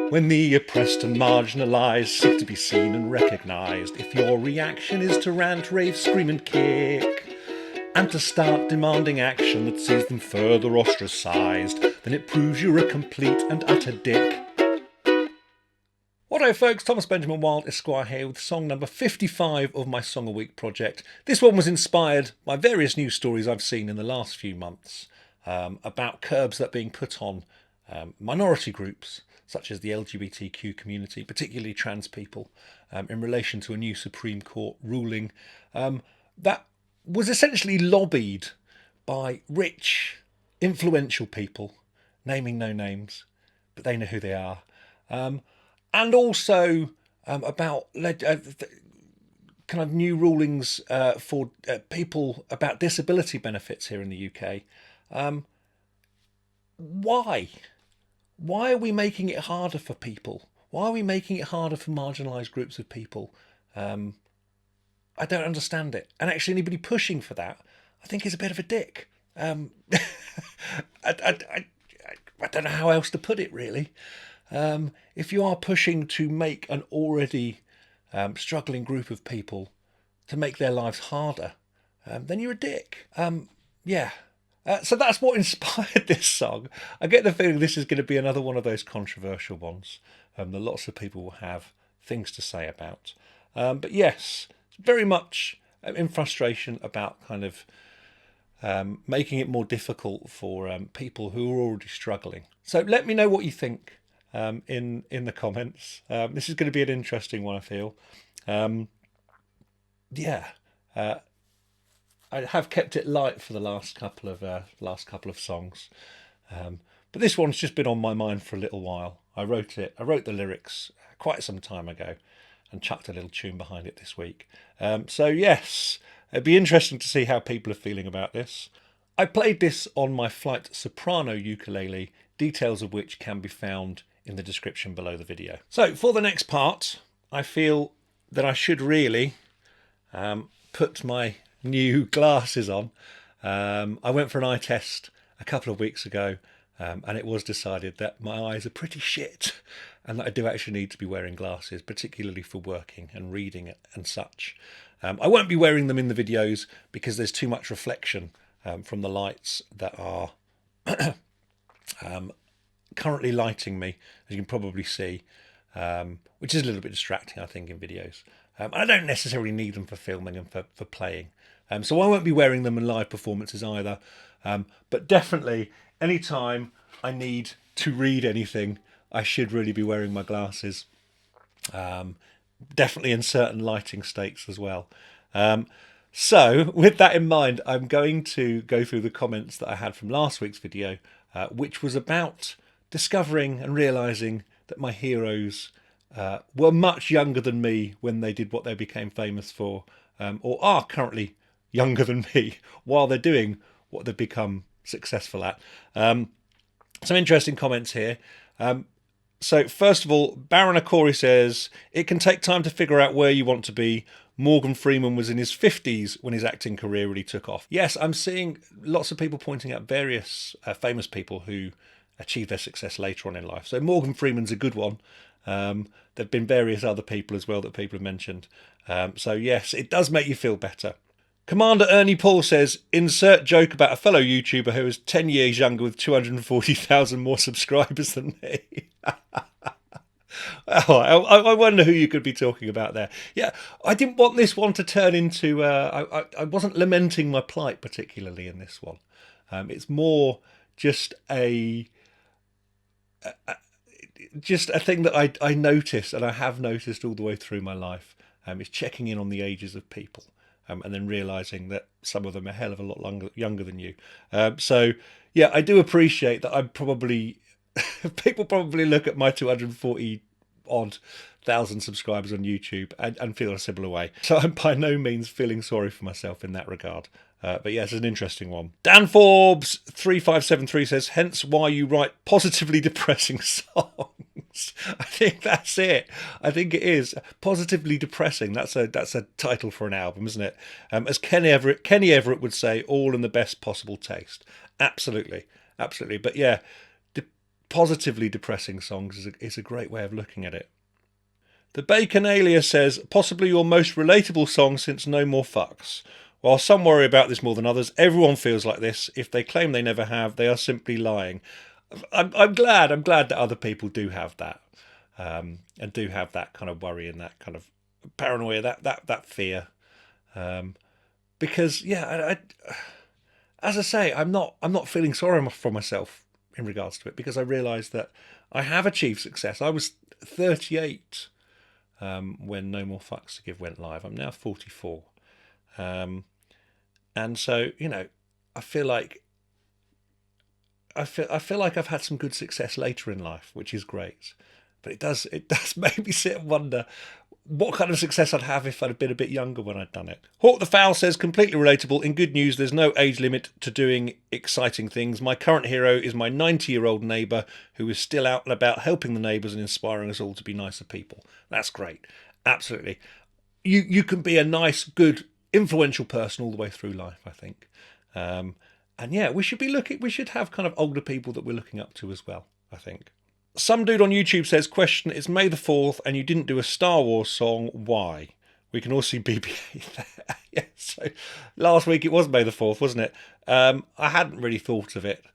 When the oppressed and marginalised seek to be seen and recognised, if your reaction is to rant, rave, scream and kick, and to start demanding action that sees them further ostracised, then it proves you're a complete and utter dick. What folks, Thomas Benjamin Wilde Esquire here with song number 55 of my Song a Week project. This one was inspired by various news stories I've seen in the last few months about curbs that are being put on minority groups such as the LGBTQ community, particularly trans people, in relation to a new Supreme Court ruling that was essentially lobbied by rich, influential people, naming no names, but they know who they are. And also about kind of new rulings for people about disability benefits here in the UK. Why? Why are we making it harder for people? Why are we making it harder for marginalised groups of people? I don't understand it. And actually anybody pushing for that, I think is a bit of a dick. I don't know how else to put it, really. If you are pushing to make an already struggling group of people to make their lives harder, then you're a dick. So that's what inspired this song. I get the feeling this is going to be another one of those controversial ones that lots of people will have things to say about. But yes, very much in frustration about kind of making it more difficult for people who are already struggling. So let me know what you think in the comments. This is going to be an interesting one, I feel. I have kept it light for the last couple of songs, but this one's just been on my mind for a little while. I wrote the lyrics quite some time ago, and chucked a little tune behind it this week. So yes, it'd be interesting to see how people are feeling about this. I played this on my Flight Soprano Ukulele, details of which can be found in the description below the video. So for the next part, I feel that I should really put my new glasses on. I went for an eye test a couple of weeks ago, and it was decided that my eyes are pretty shit and that I do actually need to be wearing glasses, particularly for working and reading and such. I won't be wearing them in the videos because there's too much reflection from the lights that are currently lighting me, as you can probably see, which is a little bit distracting, I think, in videos. I don't necessarily need them for filming and for playing. So I won't be wearing them in live performances either. But definitely, anytime I need to read anything, I should really be wearing my glasses. Definitely in certain lighting states as well. So with that in mind, I'm going to go through the comments that I had from last week's video, which was about discovering and realising that my heroes were much younger than me when they did what they became famous for, or are currently younger than me while they're doing what they've become successful at. Some interesting comments here. So first of all, Baron Akori says, it can take time to figure out where you want to be. Morgan Freeman was in his 50s when his acting career really took off. Yes, I'm seeing lots of people pointing out various famous people who achieved their success later on in life. So Morgan Freeman's a good one. There have been various other people as well that people have mentioned. So yes, it does make you feel better. Commander Ernie Paul says, insert joke about a fellow YouTuber who is 10 years younger with 240,000 more subscribers than me. I wonder who you could be talking about there. Yeah, I didn't want this one to turn into... I wasn't lamenting my plight particularly in this one. It's more just a thing that I noticed, and I have noticed all the way through my life, is checking in on the ages of people. And then realising that some of them are a hell of a lot younger than you. So, yeah, I do appreciate that I'm probably... people probably look at my 240-odd thousand subscribers on YouTube and feel a similar way. So I'm by no means feeling sorry for myself in that regard. But yeah, it's an interesting one. Dan Forbes 3573 says, hence why you write positively depressing songs. I think that's it. I think it is positively depressing. That's a title for an album, isn't it? As Kenny Everett would say, all in the best possible taste. Absolutely. But yeah, positively depressing songs is a great way of looking at it. The Baconalia says, possibly your most relatable song since No More Fucks. While some worry about this more than others, everyone feels like this. If they claim they never have, they are simply lying. I'm glad that other people do have that, and do have that kind of worry and that kind of paranoia, that fear, because as I say, I'm not feeling sorry for myself in regards to it, because I realise that I have achieved success. I was 38 when No More Fucks to Give went live. I'm now 44, and so I feel like I've had some good success later in life, which is great. But it does make me sit and wonder what kind of success I'd have if I'd have been a bit younger when I'd done it. Hawk the Fowl says, completely relatable. In good news, there's no age limit to doing exciting things. My current hero is my 90-year-old neighbour who is still out and about helping the neighbours and inspiring us all to be nicer people. That's great. Absolutely. You can be a nice, good, influential person all the way through life, I think. And yeah, we should have kind of older people that we're looking up to as well, I think. Some dude on YouTube says, question, it's May the 4th and you didn't do a Star Wars song, why? We can all see BB-8 there. Yeah, so last week it was May the 4th, wasn't it? I hadn't really thought of it.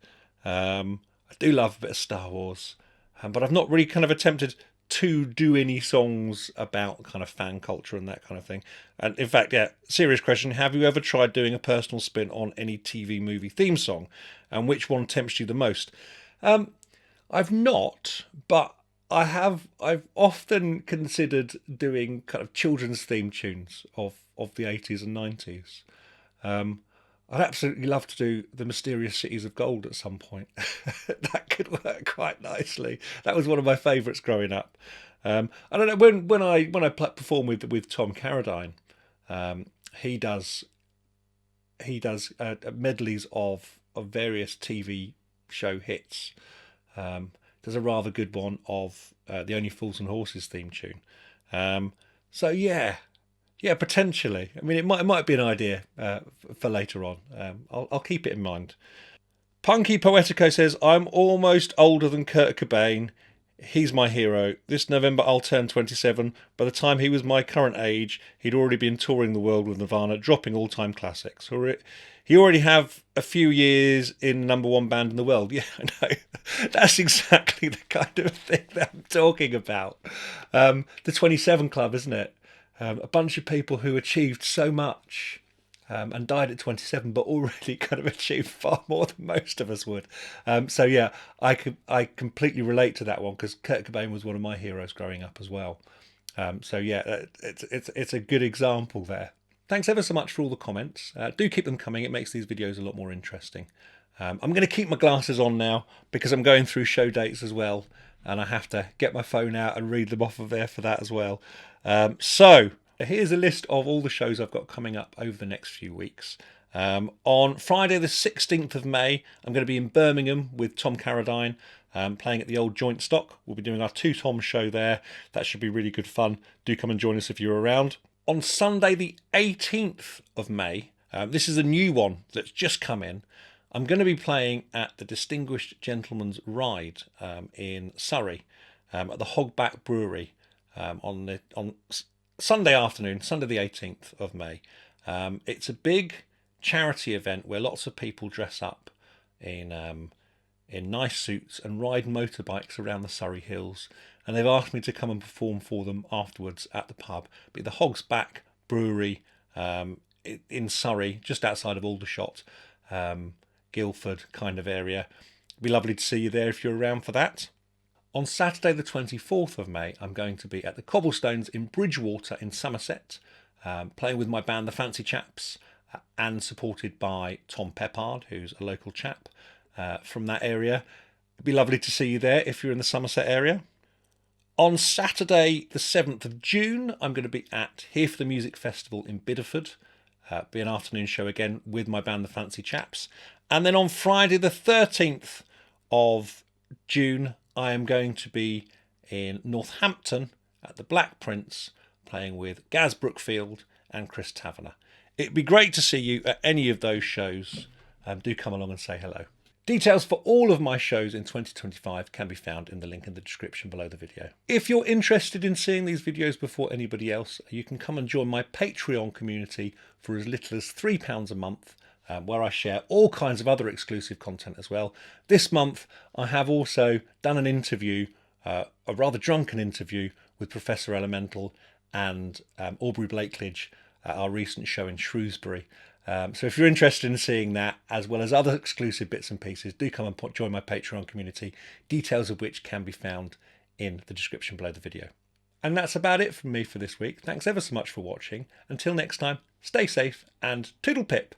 I do love a bit of Star Wars, but I've not really kind of attempted to do any songs about kind of fan culture and that kind of thing. And in fact, yeah, serious question, have you ever tried doing a personal spin on any TV movie theme song? And which one tempts you the most? I've not, but I've often considered doing kind of children's theme tunes of the 80s and 90s. I'd absolutely love to do The Mysterious Cities of Gold at some point. That could work quite nicely. That was one of my favourites growing up. I don't know, when I perform with Tom Carradine, he does medleys of various TV show hits. There's a rather good one of the Only Fools and Horses theme tune. So yeah, potentially. I mean, it might be an idea for later on. I'll keep it in mind. Punky Poetico says, I'm almost older than Kurt Cobain. He's my hero. This November I'll turn 27. By the time he was my current age, he'd already been touring the world with Nirvana, dropping all-time classics. He already have a few years in #1 band in the world. Yeah, I know. That's exactly the kind of thing that I'm talking about. The 27 Club, isn't it? A bunch of people who achieved so much and died at 27, but already kind of achieved far more than most of us would. So yeah, I completely relate to that one, because Kurt Cobain was one of my heroes growing up as well. So yeah, it's a good example there. Thanks ever so much for all the comments. Do keep them coming. It makes these videos a lot more interesting. I'm going to keep my glasses on now because I'm going through show dates as well, and I have to get my phone out and read them off of there for that as well. So here's a list of all the shows I've got coming up over the next few weeks. On Friday the 16th of May, I'm going to be in Birmingham with Tom Carradine, playing at the old Joint Stock. We'll be doing our Two Tom show there. That should be really good fun. Do come and join us if you're around. On Sunday the 18th of May, this is a new one that's just come in. I'm going to be playing at the Distinguished Gentleman's Ride in Surrey, at the Hogback Brewery, on Sunday afternoon, Sunday the 18th of May. It's a big charity event where lots of people dress up in nice suits and ride motorbikes around the Surrey Hills. And they've asked me to come and perform for them afterwards at the pub. Be the Hog's Back Brewery in Surrey, just outside of Aldershot, Guildford kind of area. It'd be lovely to see you there if you're around for that. On Saturday the 24th of May, I'm going to be at the Cobblestones in Bridgewater in Somerset, playing with my band The Fancy Chaps, and supported by Tom Peppard, who's a local chap from that area. It'd be lovely to see you there if you're in the Somerset area. On Saturday the 7th of June, I'm going to be at Here for the Music Festival in Bideford. Be an afternoon show again with my band The Fancy Chaps. And then on Friday the 13th of June, I am going to be in Northampton at the Black Prince, playing with Gaz Brookfield and Chris Taverner. It'd be great to see you at any of those shows. Do come along and say hello. Details for all of my shows in 2025 can be found in the link in the description below the video. If you're interested in seeing these videos before anybody else, you can come and join my Patreon community for as little as £3 a month, where I share all kinds of other exclusive content as well. This month, I have also done an interview, a rather drunken interview with Professor Elemental and Aubrey Blakeledge at our recent show in Shrewsbury. So if you're interested in seeing that, as well as other exclusive bits and pieces, do come and join my Patreon community, details of which can be found in the description below the video. And that's about it from me for this week. Thanks ever so much for watching. Until next time, stay safe and toodle pip.